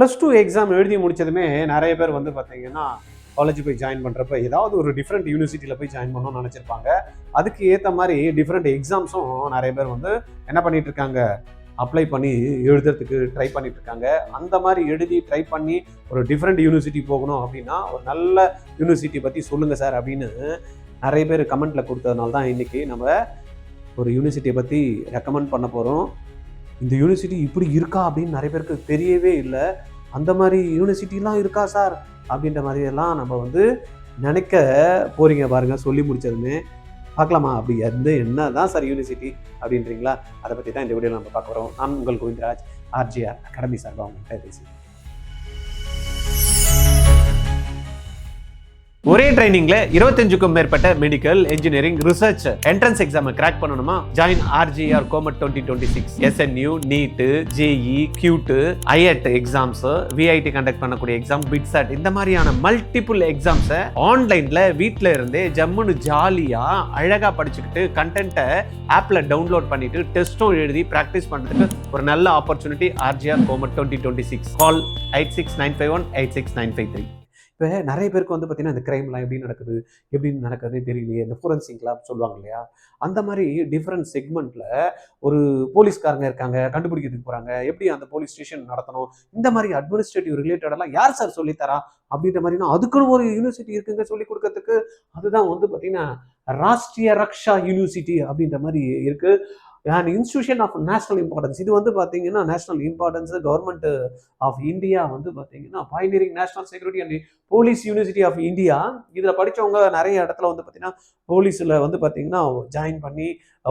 +2 exam எழுதி முடிச்சதுமே நிறைய பேர் வந்து பார்த்தீங்கன்னா காலேஜ் போய் ஜாயின் பண்ணுறப்ப ஏதாவது ஒரு டிஃப்ரெண்ட் யூனிவர்சிட்டியில் போய் ஜாயின் பண்ணணும்னு நினச்சிருப்பாங்க. அதுக்கு ஏற்ற மாதிரி டிஃப்ரெண்ட் எக்ஸாம்ஸும் நிறைய பேர் வந்து என்ன பண்ணிட்டு இருக்காங்க, அப்ளை பண்ணி எழுதுறதுக்கு ட்ரை பண்ணிட்டு இருக்காங்க. அந்த மாதிரி எழுதி ட்ரை பண்ணி ஒரு டிஃப்ரெண்ட் யூனிவர்சிட்டி போகணும் அப்படின்னா ஒரு நல்ல யூனிவர்சிட்டி பற்றி சொல்லுங்கள் சார் அப்படின்னு நிறைய பேர் கமெண்ட்டில் கொடுத்ததுனால தான் இன்றைக்கி நம்ம ஒரு யூனிவர்சிட்டியை பற்றி ரெக்கமெண்ட் பண்ண போகிறோம். இந்த யூனிவர்சிட்டி இப்படி இருக்கா அப்படின்னு நிறைய பேருக்கு தெரியவே இல்லை. அந்த மாதிரி யூனிவர்சிட்டிலாம் இருக்கா சார் அப்படின்ற மாதிரியெல்லாம் நம்ம வந்து நினைக்க போகிறீங்க பாருங்கள். சொல்லி முடிச்சதுமே பார்க்கலாமா அப்படி என்ன தான் சார் யூனிவர்சிட்டி அப்படின்றீங்களா? அதை பற்றி தான் இந்த வீடியோவில் நம்ம பார்க்க வரோம். நான் உங்கள் கோவிந்தராஜ், RGR அகாடமி சார்பாக அவங்கள்ட்ட பேசி ஒரே ட்ரைனிங்ல 25க்கும் மேற்பட்ட medical, engineering, research entrance exam crack பண்ணணுமா? Join RGR comet 2026. SNU, NEET, JE, QT, IET exams, VIT conduct பண்ணக்கூடிய எக்ஸாம், பிட்சாட் இந்த மாதிரியான மல்டிபிள் எக்ஸாம்ஸை ஆன்லைன்ல வீட்டில இருந்தே ஜம்முன்னு ஜாலியா அழகா படிச்சுக்கிட்டு கண்டென்ட்டை ஆப்ல டவுன்லோட் பண்ணிட்டு டெஸ்ட்டும் எழுதி பிராக்டிஸ் பண்றதுக்கு ஒரு நல்ல ஆப்பர்ச்சுனிட்டி RGR கோமட் 2026. கால் 8695186953. இப்போ நிறைய பேருக்கு வந்து பார்த்தீங்கன்னா இந்த கிரைம்லாம் எப்படி நடக்குதுன்னே தெரியலையே, இந்த ஃபோரன்சிக்லாம் சொல்லுவாங்க இல்லையா, அந்த மாதிரி டிஃப்ரெண்ட் செக்மெண்ட்டில் ஒரு போலீஸ்காரங்க இருக்காங்க, கண்டுபிடிக்கிறதுக்கு போகிறாங்க, எப்படி அந்த போலீஸ் ஸ்டேஷன் நடத்தணும், இந்த மாதிரி அட்மினிஸ்ட்ரேட்டிவ் ரிலேட்டடெல்லாம் யார் சார் சொல்லித்தரா அப்படின்ற மாதிரினா அதுக்குன்னு ஒரு யூனிவர்சிட்டி இருக்குங்க சொல்லி கொடுக்கறதுக்கு. அதுதான் வந்து பார்த்தீங்கன்னா ராஷ்ட்ரிய ரக்ஷா யூனிவர்சிட்டி அப்படின்ற மாதிரி இருக்குது. And institution of national importance. இது வந்து பார்த்தீங்கன்னா national importance government of India வந்து பார்த்தீங்கன்னா pioneering national security and police university of India. இதில் படித்தவங்க நிறைய இடத்துல வந்து பார்த்தீங்கன்னா போலீஸில் வந்து பார்த்தீங்கன்னா ஜாயின் பண்ணி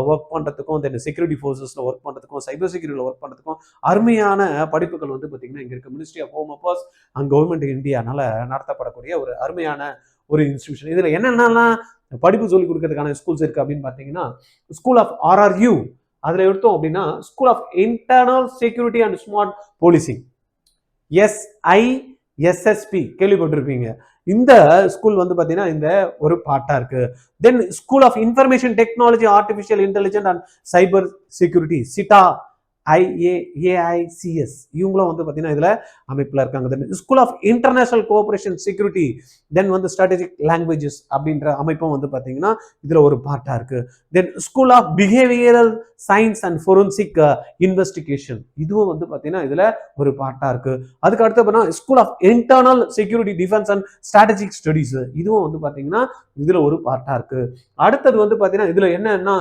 ஒர்க் பண்ணுறதுக்கும், தென் செக்யூரிட்டி ஃபோர்ஸஸில் ஒர்க் பண்ணுறதுக்கும், சைபர் செக்யூரிட்டியில் ஒர்க் பண்ணுறதுக்கும் அருமையான படிப்புகள் வந்து பார்த்தீங்கன்னா இங்கே இருக்க ministry of home affairs and government இந்தியானால நடத்தப்படக்கூடிய ஒரு அருமையான ஒரு இன்ஸ்டிடியூஷன். இதில் என்னென்னலாம் படிப்பு சொல்லிக் கொடுக்கறதுக்கான ஸ்கூல்ஸ் இருக்குது அப்படின்னு பார்த்தீங்கன்னா ஸ்கூல் ஆஃப் RRU, அதில் எடுத்தோம் அப்படின்னா school of internal security and smart policing, SISSP கேள்விப்பட்டிருப்பீங்க. இந்த ஸ்கூல் வந்து பார்த்தீங்கன்னா இந்த ஒரு பார்ட்டா இருக்கு. Then school of information technology, artificial intelligence and cyber security, சிட்டா IAICS இவங்களும் வந்து பார்த்தீங்கன்னா இதில் அமைப்பில் இருக்காங்க. Then school of international cooperation security, then வந்து ஸ்ட்ராட்டஜிக் லாங்குவேஜஸ் அப்படின்ற அமைப்பும் வந்து பார்த்தீங்கன்னா இதில் ஒரு பார்ட்டாக இருக்குது. Then school of behavioural science and forensic investigation, இதுவும் வந்து பார்த்தீங்கன்னா இதில் ஒரு பார்ட்டாக இருக்குது. அதுக்கு அடுத்து பார்த்தீங்கன்னா school of internal security defence and strategic studies, இதுவும் வந்து பார்த்தீங்கன்னா இதில் ஒரு பார்ட்டாக இருக்குது. அடுத்தது வந்து பார்த்தீங்கன்னா இதில் என்னன்னா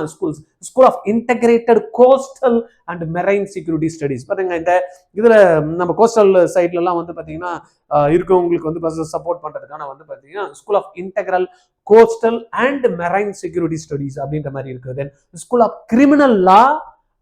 school of integrated coastal and marine security studies. பாருங்க, இந்த இதில் நம்ம கோஸ்டல் சைட்லலாம் வந்து பார்த்தீங்கன்னா இருக்கவங்களுக்கு வந்து சப்போர்ட் பண்ணுறதுக்கான வந்து பார்த்தீங்கன்னா school of integral coastal and marine security studies அப்படின்ற மாதிரி இருக்குது. Then school of criminal law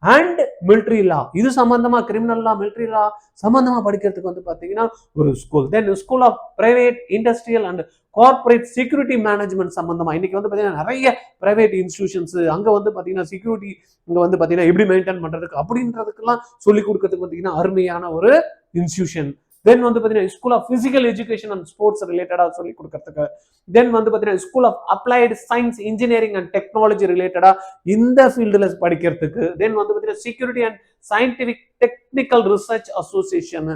and military law, இது சம்பந்தமா கிரிமினல் லா, மிலிட்ரி லா சம்பந்தமா படிக்கிறதுக்கு வந்து பார்த்தீங்கன்னா ஒரு school. Then school of private industrial and corporate security management சம்பந்தமா இன்னைக்கு வந்து பார்த்தீங்கன்னா நிறைய பிரைவேட் இன்ஸ்டிடியூஷன்ஸ் அங்கே வந்து பார்த்தீங்கன்னா செக்யூரிட்டி இங்கே வந்து பார்த்தீங்கன்னா எப்படி மெயின்டைன் பண்ணுறதுக்கு அப்படின்றதுக்கெல்லாம் சொல்லிக் கொடுக்கறதுக்கு பார்த்தீங்கன்னா அருமையான ஒரு இன்ஸ்டிடியூஷன். தென் வந்து பார்த்தீங்கன்னா school of physical education and sports ரிலேட்டடாக சொல்லி கொடுக்கறதுக்கு. தென் வந்து பார்த்தீங்கன்னா school of applied science, engineering and technology ரிலேட்டடா இந்த ஃபீல்டில் படிக்கிறதுக்கு. தென் வந்து பார்த்தீங்கன்னா security and scientific technical research association.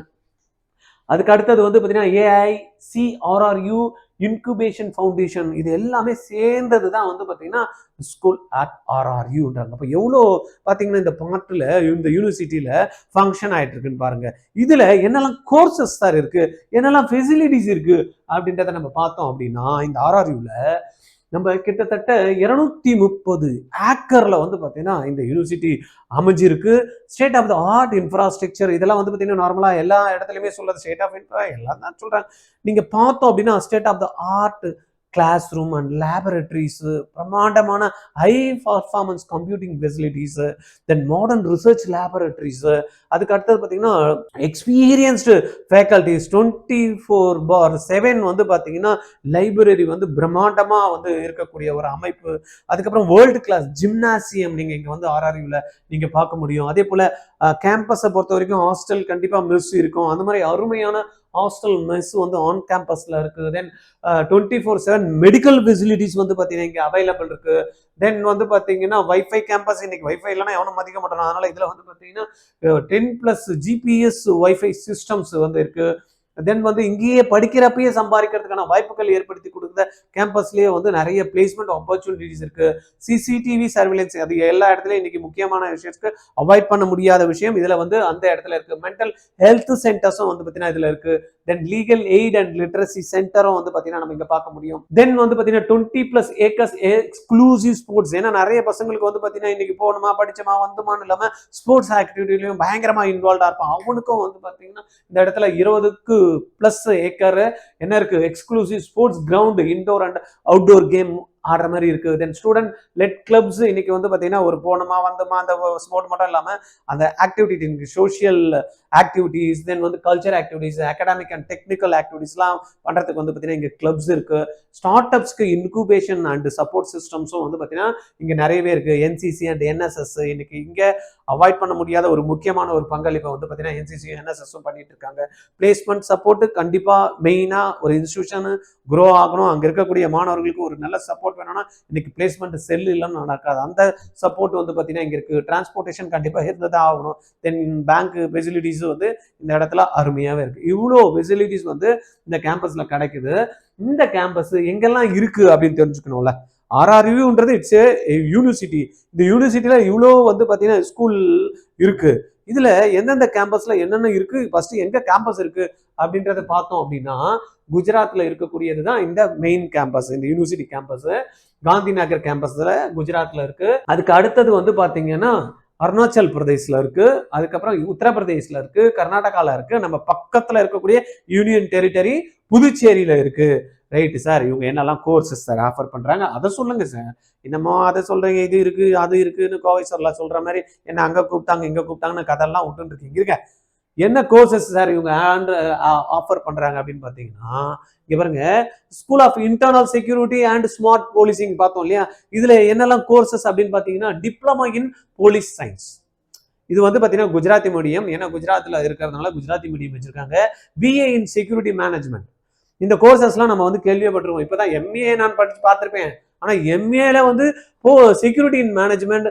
அதுக்கு அடுத்தது வந்து பார்த்தீங்கன்னா AICRRU இன்குபேஷன் ஃபவுண்டேஷன், இது எல்லாமே சேர்ந்தது தான் வந்து பார்த்தீங்கன்னா ஸ்கூல் அட் RRUன்றாங்க. அப்போ எவ்வளோ பார்த்தீங்கன்னா இந்த பார்ட்டில் இந்த யூனிவர்சிட்டியில் ஃபங்க்ஷன் ஆகிட்டு இருக்குன்னு பாருங்க. இதில் என்னெல்லாம் கோர்சஸ் சார் இருக்கு, என்னெல்லாம் ஃபெசிலிட்டிஸ் இருக்கு அப்படின்றத நம்ம பார்த்தோம் அப்படின்னா இந்த RRUவில் நம்ம கிட்டத்தட்ட 230 ஏக்கர்ல வந்து பார்த்தீங்கன்னா இந்த யூனிவர்சிட்டி அமைஞ்சிருக்கு. State of the art infrastructure, இதெல்லாம் வந்து பார்த்தீங்கன்னா நார்மலாக எல்லா இடத்துலையுமே சொல்றது ஸ்டேட் ஆஃப் எல்லாம் தான் சொல்றாங்க. நீங்க பார்த்தோம் அப்படின்னா state of the art classroom and laboratories, பிரம்மாண்டமான high performance computing facilities, then modern research laboratories. அதுக்கு அடுத்தது பார்த்தீங்கன்னா எக்ஸ்பீரியன்ஸ்டு ஃபேக்கல்டிஸ் 24/7 வந்து பார்த்தீங்கன்னா லைப்ரரி வந்து பிரம்மாண்டமாக வந்து இருக்கக்கூடிய ஒரு அமைப்பு. அதுக்கப்புறம் வேர்ல்டு கிளாஸ் ஜிம்னாசியம் நீங்கள் இங்கே வந்து RRUவில் நீங்கள் பார்க்க முடியும். அதே போல் கேம்பஸை பொறுத்த வரைக்கும் ஹாஸ்டல் கண்டிப்பாக மிஸ் இருக்கும். அந்த மாதிரி அருமையான ஹாஸ்டல் மெஸ் வந்து ஆன் கேம்பஸ்ல இருக்கு. தென் 24/7 மெடிக்கல் ஃபெசிலிட்டிஸ் வந்து பார்த்தீங்கன்னா இங்கே அவைலபிள் இருக்கு. தென் வந்து பார்த்தீங்கன்னா வைஃபை கேம்பஸ், இன்னைக்கு வைஃபை இல்லைன்னா எவனும் மதிக்க மாட்டான். அதனால இதில் வந்து பார்த்தீங்கன்னா 10+ ஜிபிஎஸ் வைஃபை சிஸ்டம்ஸ் வந்து இருக்கு. தென் வந்து இங்கேயே படிக்கிறப்பயே சம்பாதிக்கிறதுக்கான வாய்ப்புகள் ஏற்படுத்தி கொடுக்குற கேம்பஸ்லேயே வந்து நிறைய பிளேஸ்மெண்ட் ஆப்பர்ச்சுனிட்டிஸ் இருக்கு. சிசிடிவி சர்வேலன்ஸ் அது எல்லா இடத்துலையும் இன்னைக்கு முக்கியமான விஷயத்துக்கு அவாய்ட் பண்ண முடியாத விஷயம் இதுல வந்து அந்த இடத்துல இருக்கு. மென்டல் ஹெல்த் சென்டர்ஸும் வந்து பார்த்தீங்கன்னா இதுல இருக்கு. தென் லீகல் எய்ட் அண்ட் லிட்ரஸி சென்டரும் வந்து பார்த்தீங்கன்னா நம்ம இங்க பார்க்க முடியும். தென் வந்து பார்த்தீங்கன்னா 20+ ஏக்கர்ஸ் எக்ஸ்க்ளூசிவ் ஸ்போர்ட்ஸ். ஏன்னா நிறைய பசங்களுக்கு வந்து பார்த்தீங்கன்னா இன்னைக்கு போகணுமா படிச்சோமா வந்துமான்னு இல்லாம ஸ்போர்ட்ஸ் ஆக்டிவிட்டிலையும் பயங்கரமா இன்வால்வா இருப்பான். அவனுக்கும் வந்து பார்த்தீங்கன்னா இந்த இடத்துல 20+ ஏக்கர் என்ன இருக்கு, exclusive sports ground, indoor and outdoor game ஆடுற மாதிரி இருக்கு. தென் ஸ்டூடெண்ட் லெட் கிளப்ஸ் இன்னைக்கு வந்து பார்த்தீங்கன்னா ஒரு போனோமா வந்தோமா அந்த ஸ்போர்ட் மட்டும் இல்லாமல் அந்த ஆக்டிவிட்டி சோஷியல் ஆக்டிவிட்டிஸ், தென் வந்து culture activities, academic and technical ஆக்டிவிட்டிஸ்லாம் பண்ணுறதுக்கு வந்து பார்த்தீங்கன்னா இங்கே கிளப்ஸ் இருக்கு. ஸ்டார்ட் அப்ஸ்க்கு இன்குபேஷன் அண்ட் சப்போர்ட் சிஸ்டம்ஸும் வந்து பார்த்தீங்கன்னா இங்கே நிறையவே இருக்கு. என்சிசி அண்ட் என்எஸ்எஸ் இன்னைக்கு இங்கே அவாய்ட் பண்ண முடியாத ஒரு முக்கியமான ஒரு பங்களிப்பை வந்து பார்த்தீங்கன்னா என்சிசி என்எஸ்எஸும் பண்ணிட்டு இருக்காங்க. பிளேஸ்மெண்ட் சப்போர்ட் கண்டிப்பாக மெயினாக ஒரு இன்ஸ்டியூஷன் க்ரோ ஆகணும். அங்கே இருக்கக்கூடிய மாணவர்களுக்கு ஒரு நல்ல சப்போர்ட் வேணும்னா இன்னைக்கு பிளேஸ்மெண்ட் செல் இல்லைன்னு நடக்காது. அந்த சப்போர்ட் வந்து பார்த்தீங்கன்னா இங்கே இருக்கு. டிரான்ஸ்போர்ட்டேஷன் கண்டிப்பாக இருந்ததான் ஆகணும். தென் பேங்க் ஃபெசிலிட்டிஸ் வந்து இந்த இடத்துல அருமையாகவே இருக்கு. இவ்வளோ ஃபெசிலிட்டிஸ் வந்து இந்த கேம்பஸ்ல கிடைக்குது. இந்த கேம்பஸ் எங்கெல்லாம் இருக்கு அப்படின்னு தெரிஞ்சுக்கணும்ல. RRUன்றது இட்ஸ் ஏ யூனிவர்சிட்டி. இந்த யூனிவர்சிட்டியில இவ்வளோ வந்து பார்த்தீங்கன்னா ஸ்கூல் இருக்கு. இதுல எந்தெந்த கேம்பஸ்ல என்னென்ன இருக்கு, ஃபர்ஸ்ட் எங்க கேம்பஸ் இருக்கு அப்படின்றத பார்த்தோம் அப்படின்னா குஜராத்ல இருக்கக்கூடியது தான் இந்த மெயின் கேம்பஸ், இந்த யூனிவர்சிட்டி கேம்பஸ். காந்தி நகர் கேம்பஸ்ல குஜராத்ல இருக்கு. அதுக்கு அடுத்தது வந்து பாத்தீங்கன்னா அருணாச்சல் பிரதேஷ்ல இருக்கு. அதுக்கப்புறம் உத்தரப்பிரதேஷ்ல இருக்கு, கர்நாடகால இருக்கு, நம்ம பக்கத்துல இருக்கக்கூடிய யூனியன் டெரிட்டரி புதுச்சேரியில இருக்கு. ரைட்டு சார், இவங்க என்னெல்லாம் கோர்சஸ் சார் ஆஃபர் பண்றாங்க அதை சொல்லுங்க சார். என்னமோ அதை சொல்றீங்க, இது இருக்கு அது இருக்குன்னு கோவை சார்லாம் சொல்ற மாதிரி என்ன அங்க கூப்பிட்டாங்க இங்க கூப்பிட்டாங்கன்னு கதெல்லாம் விட்டுன்னு இருக்கீங்க. இருக்க என்ன கோர்சஸ் சார் இவங்க ஆஃபர் பண்றாங்க அப்படின்னு பாத்தீங்கன்னா இங்க பாருங்க, school of internal security and smart policing பார்த்தோம் இல்லையா. இதுல என்னெல்லாம் கோர்சஸ் அப்படின்னு பாத்தீங்கன்னா டிப்ளமா இன் போலீஸ் சயின்ஸ். இது வந்து பாத்தீங்கன்னா குஜராத்தி மீடியம், ஏன்னா குஜராத்ல இருக்கிறதுனால குஜராத்தி மீடியம் வச்சிருக்காங்க. BA இன் செக்யூரிட்டி மேனேஜ்மெண்ட். இந்த கோர்சஸ்லாம் நம்ம வந்து கேள்விப்பட்டிருக்கோம். இப்பதான் MA நான் படிச்சு பார்த்திருப்பேன். ஆனா MAல வந்து செக்யூரிட்டி இன் மேனேஜ்மெண்ட்,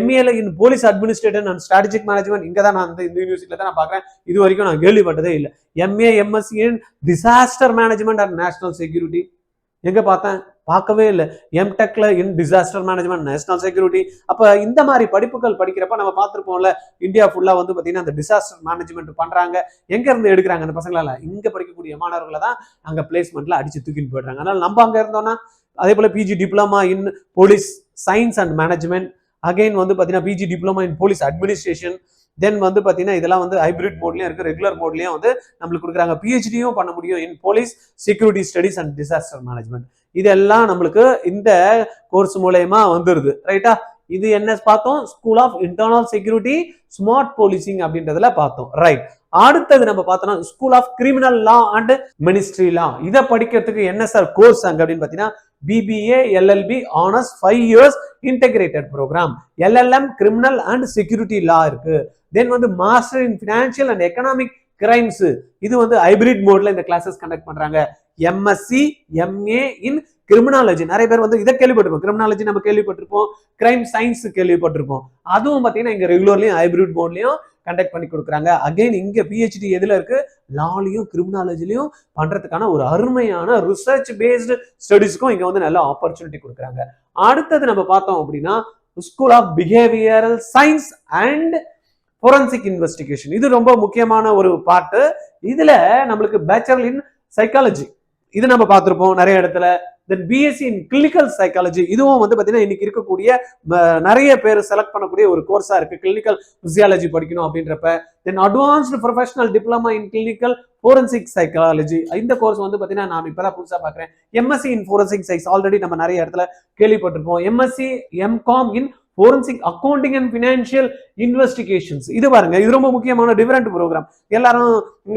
MAல in police administration and strategic management இங்க தான் நான் இந்த யூனிவர்சிட்டியில தான் நான் பார்க்குறேன். இது வரைக்கும் நான் கேள்விப்பட்டதே இல்லை. MA MSc in disaster management and national security எங்க பார்த்தேன், பார்க்கவே இல்லை. எம்டெக்ல in disaster management national security. அப்ப இந்த மாதிரி படிப்புகள் படிக்கிறப்ப நம்ம பார்த்துருப்போம்ல, இந்தியா ஃபுல்லா வந்து பாத்தீங்கன்னா அந்த டிசாஸ்டர் மேனேஜ்மெண்ட் பண்றாங்க. எங்க இருந்து எடுக்கிறாங்க அந்த பசங்களால, இங்க படிக்கக்கூடிய மாணவர்களை தான் அங்க பிளேஸ்மெண்ட்ல அடிச்சு தூக்கிட்டு போயிடுறாங்க. அதனால நம்ம அங்க இருந்தோம்னா அதே போல PG diploma in police science and management, again வந்து பாத்தீங்கன்னா PG diploma in police administration. Then வந்து பாத்தீங்கன்னா இதெல்லாம் வந்து ஹைபிரிட் மோட்லயும் இருக்கு, ரெகுலர் மோட்லயும் வந்து நம்மளுக்கு கொடுக்குறாங்க. PhDயும் பண்ண முடியும் இன் police security studies and disaster management. இதெல்லாம் நம்மளுக்கு இந்த கோர்ஸ் மூலயமா வந்துருது. ரைட்டா, இது என்ன பார்த்தோம், school of internal security smart policing அப்படின்றதுல பார்த்தோம். ரைட், அடுத்தது நம்ம பார்த்தோம்னா school of criminal law and ministry law. இதை படிக்கிறதுக்கு என்ன சார் கோர்ஸ் அங்க அப்படின்னு பாத்தீங்கன்னா BBA LLB honours 5 years integrated program. LLM criminal and security law இருக்கு. தென் வந்து master in financial and economic crimes, இது வந்து ஹைபிரிட் மோட்ல இந்த கிளாஸஸ் கண்டக்ட் பண்றாங்க. MSc MA இன் கிரிமினாலஜி, நிறைய பேர் வந்து இதை கேள்விப்பட்டிருப்போம். கிரிமினாலஜி நம்ம கேள்விப்பட்டிருப்போம், கிரைம் சயின்ஸ் கேள்விப்பட்டிருப்போம். அதுவும் பாத்தீங்கன்னா இங்க ரெகுலர்லயும் ஹைபிரிட் மோட்லயும் கண்டக்ட் பண்ணி கொடுக்குறாங்க. அகைன் இங்க PhD எதுல இருக்கு, லாலையும் கிரிமினாலஜிலையும் பண்றதுக்கான ஒரு அருமையான ரிசர்ச் பேஸ்டு ஸ்டடிஸ்க்கும் இங்க வந்து நல்ல ஆப்பர்ச்சுனிட்டி கொடுக்குறாங்க. அடுத்தது நம்ம பார்த்தோம் அப்படின்னா school of behavioural science and forensic investigation. இது ரொம்ப முக்கியமான ஒரு பார்ட். இதுல நம்மளுக்கு பேச்சுலர் இன் சைக்காலஜி இது நம்ம பார்த்திருப்போம் நிறைய இடத்துல. தென் BSc இன் கிளினிக்கல் சைக்காலஜி, இதுவும் வந்து பாத்தீங்கன்னா இன்னைக்கு இருக்கக்கூடிய நிறைய பேர் செலக்ட் பண்ணக்கூடிய ஒரு கோர்ஸா இருக்கு. கிளினிக்கல் பிசியாலஜி படிக்கணும் அப்படின்றப்ப. Then advanced professional diploma in clinical forensic psychology, இந்த கோர்ஸ் வந்து பாத்தீங்கன்னா நான் இப்பதான் புதுசா பாக்குறேன். MSc in forensic science already நம்ம நிறைய இடத்துல கேள்விப்பட்டிருப்போம். MSc MCom in forensic accounting and financial investigations. இது பாருங்க, இது ரொம்ப முக்கியமான டிஃபரெண்ட் ப்ரோக்ராம். எல்லாரும்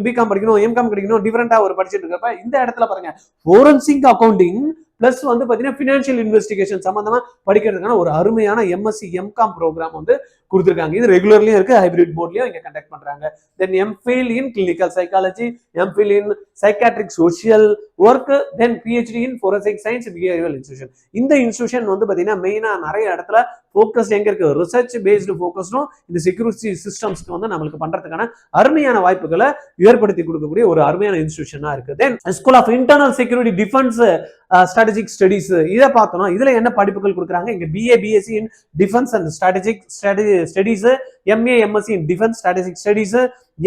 BCom படிக்கணும் MCom படிக்கணும் டிஃபரெண்டா ஒரு படிச்சுட்டு இருக்கப்ப இந்த இடத்துல பாருங்க ஃபோரன்சிக் அக்கௌண்டிங் பிளஸ் வந்து பாத்தீங்கன்னா ஃபினான்ஷியல் இன்வெஸ்டிகேஷன் சம்பந்தமா படிக்கிறதுக்கான ஒரு அருமையான MSc MCom ப்ரோக்ராம் வந்து கொடுத்துருக்காங்க. இது ரெகுலர்லயும் இருக்கு, ஹைபிரிட் மோட்லயும் இங்க கண்டக்ட் பண்றாங்க. Then MPhil in clinical psychology, MPhil in psychiatric social work, then PhD in forensic science behavioural institution. இந்த இன்ஸ்டிடியூஷன் வந்து பாத்தீங்கன்னா மெயினா நிறைய இடத்துல ஃபோக்கஸ் எங்க இருக்கு, ரிசர்ச் பேஸ்டு ஃபோக்கஸ்டும் இந்த செக்யூரிட்டி சிஸ்டம்ஸ்க்கு வந்து நம்மளுக்கு பண்றதுக்கான அருமையான வாய்ப்புகளை ஏற்படுத்தி கொடுக்கக்கூடிய ஒரு அருமையான இன்ஸ்டிடியூஷனா இருக்கு. Then school of internal security defence strategic studies, இதை பார்த்தோம்னா இதுல என்ன படிப்புகள் கொடுக்குறாங்க, இங்க BA BSc in defence and strategic studies, MA MSc in defence strategic studies,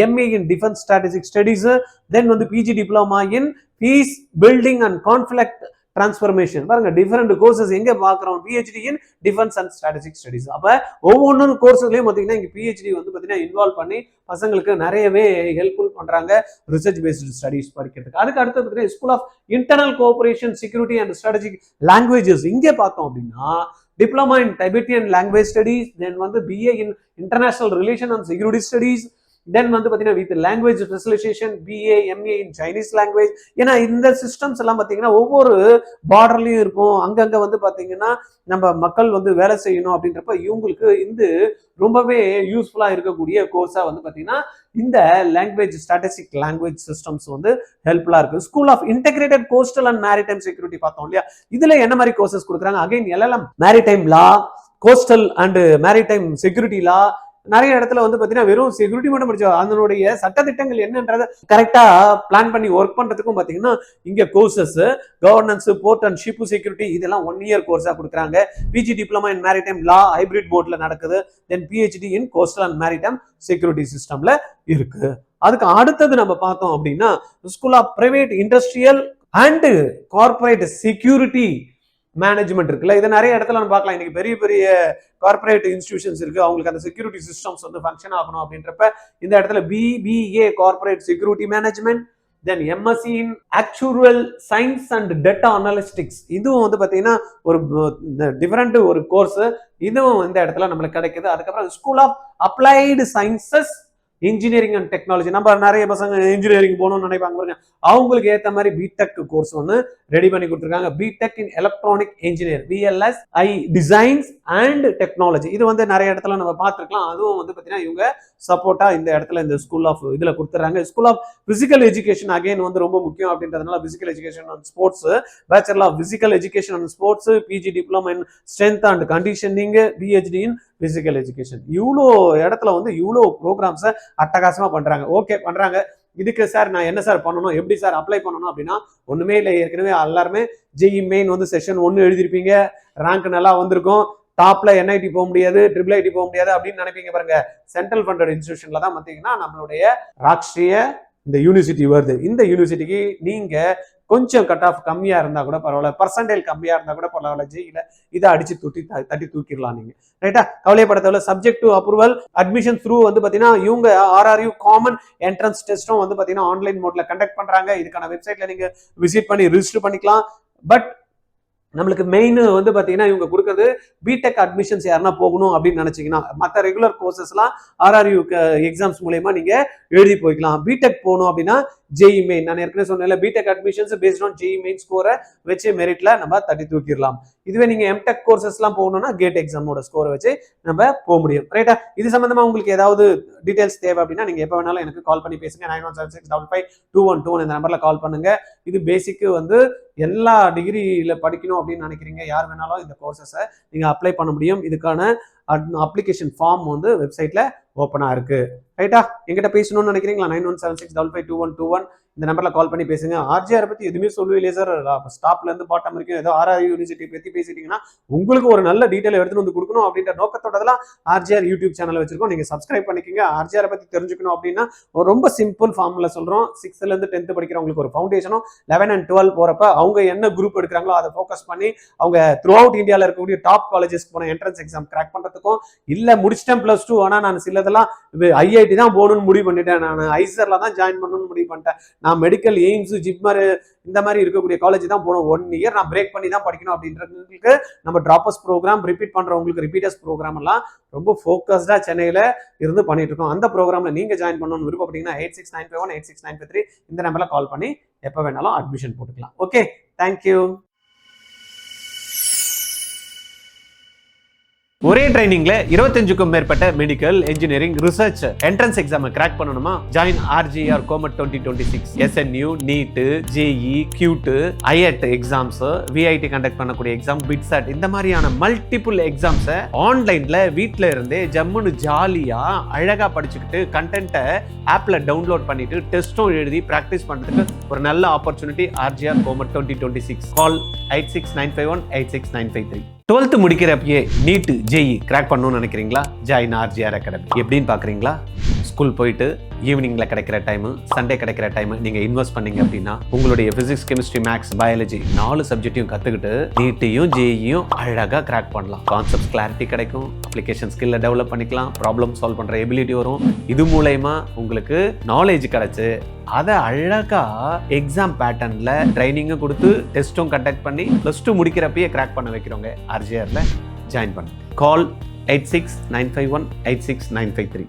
MA in defence strategic studies, then வந்து PG diploma in peace building and conflict transformation. பாருங்க different courses எங்க பாக்குறோம், PhD in defence and strategic studies. அப்ப ஒவ்வொன்றும் கோர்ஸ்லயும் பாத்தீங்கன்னா இங்க PhD வந்து பாத்தீங்கன்னா இன்வால்வ் பண்ணி பசங்களுக்கு நிறையவே ஹெல்ப்ஃபுல் பண்றாங்க ரிசர்ச் பேஸ்டு ஸ்டடீஸ் படிக்கிறதுக்கு. அதுக்கு அடுத்தது school of internal cooperation security and strategic languages. இங்கே பார்த்தோம் அப்படின்னா diploma in Tibetan language studies, then வந்து BA in international relation and security studies, then வந்து பாத்தீங்கன்னா with language specialisation BA MA in Chinese language. ஏன்னா இந்த சிஸ்டம்ஸ் எல்லாம் பாத்தீங்கன்னா ஒவ்வொரு பார்டர்லயும் இருக்கும், அங்கங்க வந்து பாத்தீங்கன்னா நம்ம மக்கள் வந்து வேலை செய்யணும் அப்படின்றப்ப இவங்களுக்கு இந்த ரொம்பவே யூஸ்ஃபுல்லா இருக்கக்கூடிய கோர்ஸா வந்து பாத்தீங்கன்னா இந்த லாங்குவேஜ் ஸ்ட்ராட்டஜிக் லாங்குவேஜ் சிஸ்டம்ஸ் வந்து ஹெல்ப்ஃபுல்லா இருக்கு. School of integrated coastal and maritime security பார்த்தோம் இல்லையா, இதுல என்ன மாதிரி கோர்சஸ் கொடுக்குறாங்க, again LLM maritime law, coastal and maritime security law. நிறைய இடத்துல வந்து பாத்தீங்கன்னா வெறும் செக்யூரிட்டி மட்டும் படிச்சோம், அதனுடைய சட்டத்திட்டங்கள் என்னன்றத கரெக்டா பிளான் பண்ணி ஒர்க் பண்றதுக்கும் பாத்தீங்கன்னா இங்க courses governance, port and ship security இதெல்லாம் 1 இயர் கோர்ஸா கொடுக்குறாங்க. PG diploma in maritime law hybrid மோட்ல நடக்குது. Then PhD in coastal and maritime security சிஸ்டம்ல இருக்கு. அதுக்கு அடுத்தது நம்ம பார்த்தோம் அப்படின்னா school of private industrial and corporate security management இருக்குல்ல, இதை நிறைய இடத்துல நம்ம பார்க்கலாம். இன்னைக்கு பெரிய பெரிய கார்பரேட் இன்ஸ்டிடியூஷன்ஸ் இருக்கு, அவங்களுக்கு அந்த செக்யூரிட்டி சிஸ்டம்ஸ் வந்து ஃபங்க்ஷன் ஆகணும் அப்படின்றப்ப இந்த இடத்துல BBA corporate security management, then MSc in actual science and data analytics, இதுவும் வந்து பாத்தீங்கன்னா ஒரு டிஃபரெண்ட் ஒரு கோர்ஸ், இதுவும் இந்த இடத்துல நம்மளுக்கு கிடைக்குது. அதுக்கப்புறம் school of applied sciences engineering and technology, நம்ம நிறைய பசங்க இன்ஜினியரிங் போகணும்னு நினைப்பாங்க பாருங்க, அவங்களுக்கு ஏற்ற மாதிரி பிடெக் கோர்ஸ் ஒன்று ரெடி பண்ணி கொடுத்துருக்காங்க. BTech in electronic engineer VLSI designs and technology, இது வந்து நிறைய இடத்துல நம்ம பார்த்துருக்கலாம். அதுவும் வந்து பார்த்தீங்கன்னா இவங்க சப்போர்ட்டா இந்த இடத்துல இந்த ஸ்கூல் ஆஃப் இதுல கொடுத்துறாங்க. School of physical education again வந்து ரொம்ப முக்கியம் அப்படின்றதுனால physical education and sports, bachelor of physical education and sports, PG diploma in strength and conditioning, PhD in physical education. இவ்வளோ இடத்துல வந்து இவ்வளோ ப்ரோக்ராம்ஸை அட்டகாசமா பண்றாங்க. ஓகே பண்றாங்க, இதுக்கு சார் நான் என்ன சார் பண்ணணும், எப்படி சார் அப்ளை பண்ணணும் அப்படின்னா ஒண்ணுமே இல்லை. ஏற்கனவே எல்லாருமே ஜெஇ மெயின் வந்து செஷன் 1 எழுதிருப்பீங்க, ரேங்க் நல்லா வந்திருக்கும், டாப்ல NIT போக முடியாது, IIIT போக முடியாது அப்படின்னு நினைப்பீங்க பாருங்க. சென்ட்ரல் ஃபண்டட் இன்ஸ்டிடியூஷன்ல தான் பார்த்தீங்கன்னா நம்மளுடைய ராஷ்டிரிய இந்த யூனிவர்சிட்டி வருது. இந்த யூனிவர்சிட்டிக்கு நீங்க கொஞ்சம் கட் ஆஃப் கம்மியா இருந்தா கூட பரவாயில்ல, பர்சன்டேஜ் கம்மியா இருந்தா கூட பரவாயில்ல, ஜெயில இதை அடிச்சு தட்டி தூக்கிடலாம் நீங்க. ரைட்டா, கவலைப்பட தேவையில்ல. Subject to approval admission through வந்து பாத்தீங்கன்னா இவங்க RRU காமன் என்ட்ரன்ஸ் டெஸ்டும் வந்து பாத்தீங்கன்னா ஆன்லைன் மோட்ல கண்டக்ட் பண்றாங்க. இதுக்கான வெப்சைட்ல நீங்க விசிட் பண்ணி ரிஜிஸ்டர் பண்ணிக்கலாம். பட் நம்மளுக்கு மெயின் வந்து பாத்தீங்கன்னா இவங்க கொடுக்கறது பிடெக் அட்மிஷன்ஸ் யாருன்னா போகணும் அப்படின்னு நினைச்சீங்கன்னா மற்ற ரெகுலர் கோர்சஸ்லாம் RRU எக்ஸாம்ஸ் மூலமா நீங்க எழுதி போய்க்கலாம். பிடெக் போகணும் அப்படின்னா ஜெஇ மெயின், நான் ஏற்கனவே சொன்னேன்ல, BTech admissions based on JEE main ஸ்கோரை வச்சு மெரிட்ல நம்ம தட்டி தூக்கிடலாம். இதுவே நீங்க எம்டெக் கோர்சஸ்லாம் போகணும்னா கேட் எக்ஸாமோட ஸ்கோரை வச்சு நம்ம போக முடியும். ரைட்டா, இது சம்பந்தமா உங்களுக்கு ஏதாவது டீடைல்ஸ் தேவை அப்படின்னா நீங்க எப்ப வேணாலும் எனக்கு கால் பண்ணி பேசுங்க. 9176552121 இந்த நம்பர்ல கால் பண்ணுங்க. இது பேசிக்கு வந்து எல்லா டிகிரியில படிக்கணும் அப்படின்னு நினைக்கிறீங்க யார் வேணாலும் இந்த கோர்சஸை நீங்க அப்ளை பண்ண முடியும். இதுக்கான அப்ளிகேஷன் ஃபார்ம் வந்து வெப்சைட்ல ஓப்பனா இருக்கு. ரைட்டா, எங்கிட்ட பேசணும்னு நினைக்கிறீங்களா 9176552121 இந்த நம்பர்ல கால் பண்ணி பேசுங்க. ஆர்ஜிஆர் பத்தி எதுவுமே சொல்லவே இல்லையே சார், ஸ்டாப்ல இருந்து பாட்டம் வரைக்கும் ஏதோ RRU யூனிவர்சிட்டி பத்தி பேசிட்டீங்கன்னா உங்களுக்கு ஒரு நல்ல டீடைல் எடுத்துட்டு வந்து கொடுக்கணும் அப்படின்ற நோக்கத்தோட ஆர்ஜிஆர் யூடியூப் சேனல் வச்சிருக்கோம். நீங்க சப்ஸ்கிரைப் பண்ணிக்கோங்க. ஆர்ஜிஆர் பத்தி தெரிஞ்சுக்கணும் அப்படின்னா ஒரு ரொம்ப சிம்பிள் ஃபார்ம்ல சொல்றோம். 6th ல இருந்து 10th படிக்கிறவங்களுக்கு ஒரு ஃபவுண்டேஷனும் 11 and 12 போறப்ப அவங்க என்ன குரூப் எடுக்கிறாங்களோ அதை ஃபோக்கஸ் பண்ணி அவங்க த்ரூ அவுட் இந்தியாவில் இருக்கக்கூடிய டாப் காலேஜஸ்க்கு போன என்ட்ரன்ஸ் எக்ஸாம் கிராக் பண்றதுக்கும், இல்ல முடிச்சிட்டேன் +2 ஆனா நான் சிலதெல்லாம் IIT தான் போகணும்னு முடிவு பண்ணிட்டேன், நான் ஐசர்ல தான் ஜாயின் பண்ணணும்னு முடிவு பண்ணிட்டேன், நான் மெடிக்கல் எய்ம்ஸ் ஜிப்மர் இந்த மாதிரி இருக்கக்கூடிய காலேஜ் தான் போகணும், 1 இயர் நான் பிரேக் பண்ணி தான் படிக்கணும் அப்படின்றதுக்கு நம்ம டிராப்பர்ஸ் ப்ரோக்ராம், ரிப்பீட் பண்றவங்களுக்கு ரிப்பீட்டர்ஸ் ப்ரோக்ராம் எல்லாம் ரொம்ப ஃபோக்கஸ்டா சென்னையில இருந்து பண்ணிட்டு இருக்கோம். அந்த ப்ரோக்ராம்ல நீங்க ஜாயின் பண்ணணும்னு விருப்பப்பட்டீங்கன்னா 8695518693 இந்த நம்பர்ல கால் பண்ணி எப்ப வேணாலும் அட்மிஷன் போட்டுக்கலாம். Okay, thank you. ஒரே ட்ரைனிங்ல 25க்கும் மேற்பட்ட medical engineering research entrance exam crack பண்ணணுமா? Join RGR comet 2026. SNU, NEET, JE, CUET, IET exams, VIT conduct பண்ணக்கூடிய எக்ஸாம், பிட்சாட், இந்த மாதிரியான மல்டிபிள் எக்ஸாம்ஸை ஆன்லைன்ல வீட்ல இருந்தே ஜம்முன்னு ஜாலியா அழகா படிச்சுக்கிட்டு கண்டென்ட்டை ஆப்ல டவுன்லோட் பண்ணிட்டு டெஸ்ட்டும் எழுதி பிராக்டிஸ் பண்றதுக்கு ஒரு நல்ல ஆப்பர்ச்சுனிட்டி. RGR comet 2026. கால் 8695186953. 12th முடிக்கிறப்பயே நீட் ஜேஇ கிராக் பண்ணணும்னு நினைக்கிறீங்களா? Join RGR academy. எப்படின்னு பார்க்குறீங்களா? ஸ்கூல் போயிட்டு ஈவினிங்கில் கிடைக்கிற டைமு, சண்டே கிடைக்கிற டைமு நீங்கள் இன்வெஸ்ட் பண்ணீங்க அப்படின்னா உங்களுடைய ஃபிசிக்ஸ், கெமிஸ்ட்ரி, மேக்ஸ், பயாலஜி 4 சப்ஜெக்டையும் கற்றுக்கிட்டு நீட்டையும் ஜேஇயும் அழகாக கிராக் பண்ணலாம். கான்செப்ட்ஸ் கிளாரிட்டி கிடைக்கும், அப்ளிகேஷன் ஸ்கில்லை டெவலப் பண்ணிக்கலாம், ப்ராப்ளம் சால்வ் பண்ணுற எபிலிட்டி வரும். இது மூலயமா உங்களுக்கு நாலேஜ் கிடைச்சு அதை அழகா எக்ஸாம் பேட்டர்ன்ல ட்ரைனிங்கும் கொடுத்து டெஸ்ட்டும் கண்டக்ட் பண்ணி +2 முடிக்கிறப்பயே கிராக் பண்ண வைக்கிறவங்க ஆர்ஜிஆர்ல ஜாயின் பண்ணுங்க. கால் 8695186953.